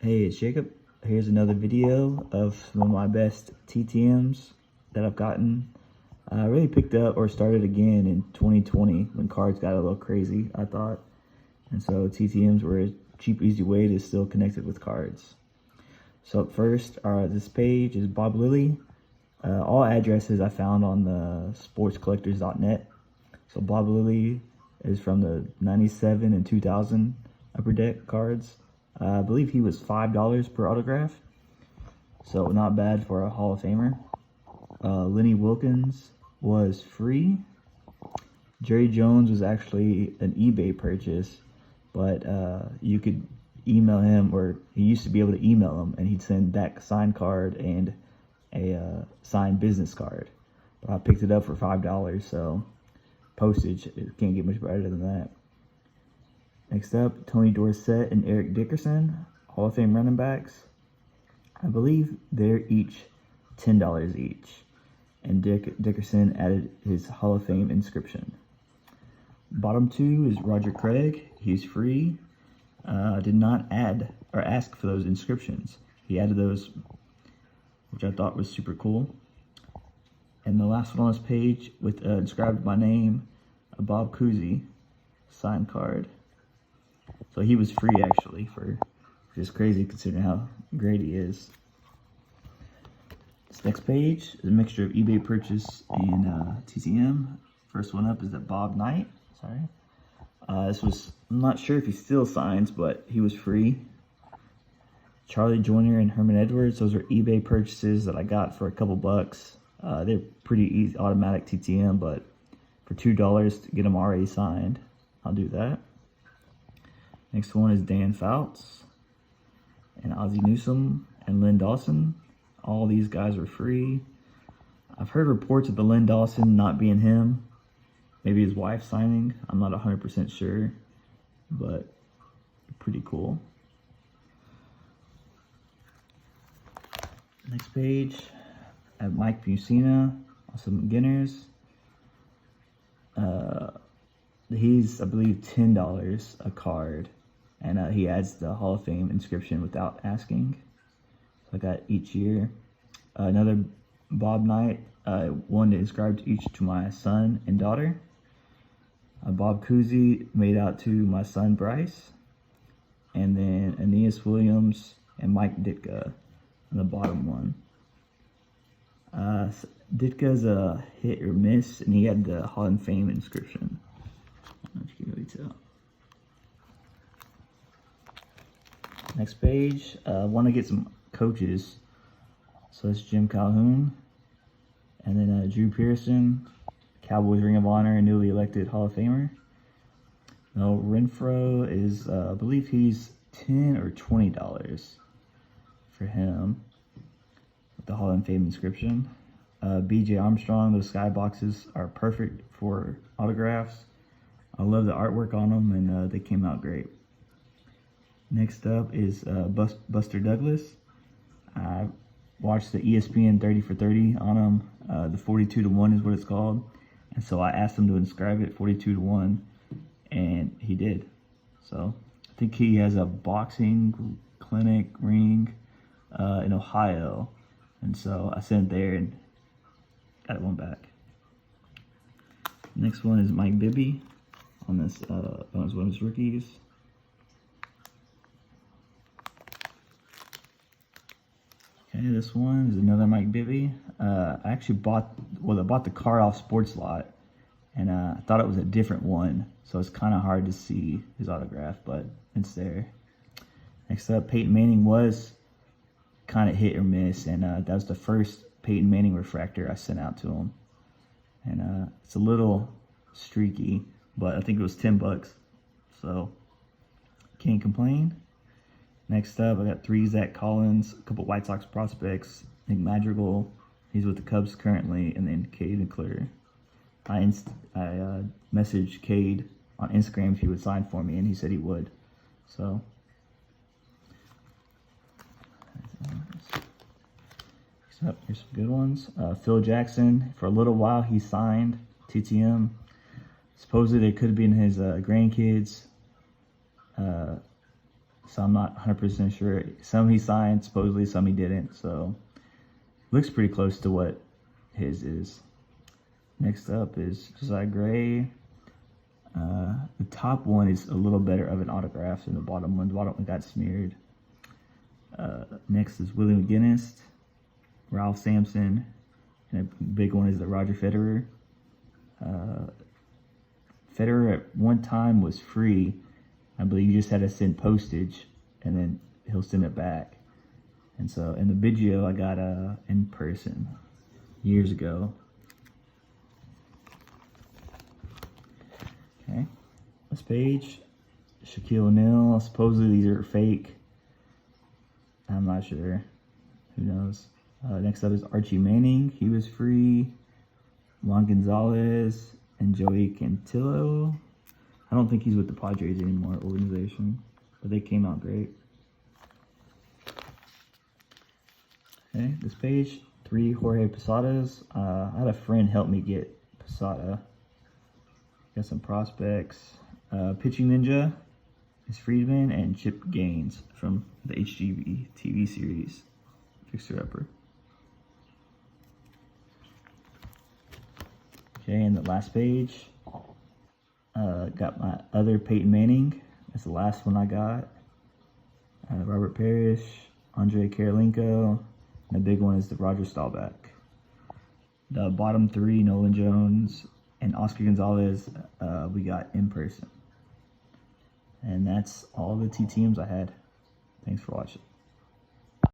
Hey, it's Jacob. Here's another video of some of my best TTMs that I've gotten. I really picked up or started again in 2020 when cards got a little crazy, I thought. And so TTMs were a cheap, easy way to still connect it with cards. So up first, this page is Bob Lilly. All addresses I found on the sportscollectors.net. So Bob Lilly is from the 97 and 2000 Upper Deck cards. I believe he was $5 per autograph, so not bad for a Hall of Famer. Lenny Wilkins was free. Jerry Jones was actually an eBay purchase, but you could email him, or he used to be able to email him, and he'd send back a signed card and a signed business card. But I picked it up for $5, so postage, it can't get much better than that. Next up, Tony Dorsett and Eric Dickerson, Hall of Fame running backs. I believe they're each $10 each. And Dickerson added his Hall of Fame inscription. Bottom two is Roger Craig. He's free. Did not add or ask for those inscriptions. He added those, which I thought was super cool. And the last one on this page with inscribed my name, Bob Cousy, signed card. So he was free actually, which is crazy considering how great he is. This next page is a mixture of eBay purchase and TTM. First one up is the Bob Knight. This was, I'm not sure if he still signs, but he was free. Charlie Joyner and Herman Edwards, those are eBay purchases that I got for a couple bucks. They're pretty easy, automatic TTM, but for $2 to get them already signed, I'll do that. Next one is Dan Fouts and Ozzie Newsome and Lynn Dawson. All these guys are free. I've heard reports of the Lynn Dawson not being him. Maybe his wife signing. I'm not 100% sure, but pretty cool. Next page, I have Mike Mussina, also beginners. He's, I believe, $10 a card. And he adds the Hall of Fame inscription without asking. So I got each year. Another Bob Knight, one inscribed each to my son and daughter. Bob Cousy made out to my son Bryce. And then Aeneas Williams and Mike Ditka on the bottom one. Ditka's a hit or miss, and he had the Hall of Fame inscription. I don't know if you can really tell. Next page, want to get some coaches. So it's Jim Calhoun, and then Drew Pearson, Cowboys Ring of Honor and newly elected Hall of Famer. Now Renfro is, I believe he's $10 or $20 for him with the Hall of Fame inscription. BJ Armstrong, those skyboxes are perfect for autographs. I love the artwork on them, and they came out great. Next up is Buster Douglas. I watched the ESPN 30 for 30 on him. The 42-1 is what it's called. And so I asked him to inscribe it 42-1, and he did. So I think he has a boxing clinic ring in Ohio. And so I sent it there and got one back. Next one is Mike Bibby on this, one of his rookies. Okay, this one is another Mike Bibby. I actually bought the card off Sports Lot, and I thought it was a different one, so it's kind of hard to see his autograph, but it's there. Next up, Peyton Manning was kind of hit or miss, and that was the first Peyton Manning refractor I sent out to him. And it's a little streaky, but I think it was $10, so can't complain. Next up, I got 3 Zach Collins, a couple White Sox prospects, Nick Madrigal, he's with the Cubs currently, and then Cade McClure. I messaged Cade on Instagram if he would sign for me, and he said he would. So, next up, here's some good ones. Phil Jackson, for a little while he signed TTM. Supposedly they could have been his grandkids. so I'm not 100% sure. Some he signed, supposedly, some he didn't. So looks pretty close to what his is. Next up is Josiah Gray. The top one is a little better of an autograph than the bottom one. The bottom one got smeared. Next is Willie McGinnis, Ralph Sampson, and a big one is the Roger Federer. Federer at one time was free. I believe you just had to send postage, and then he'll send it back. And so in the video I got in person years ago. Okay, this page, Shaquille O'Neal. Supposedly these are fake. I'm not sure. Who knows? Next up is Archie Manning. He was free. Juan Gonzalez and Joey Cantillo. I don't think he's with the Padres anymore, organization, but they came out great. Okay, this page, 3 Jorge Posadas. I had a friend help me get Posada. Got some prospects. Pitching Ninja is Friedman, and Chip Gaines from the HGB TV series, Fixer Upper. Okay, and the last page, got my other Peyton Manning. That's the last one I got. Robert Parrish, Andre Karolinko, and the big one is the Roger Staubach. The bottom 3, Nolan Jones and Oscar Gonzalez, we got in person. And that's all the TTMs I had. Thanks for watching.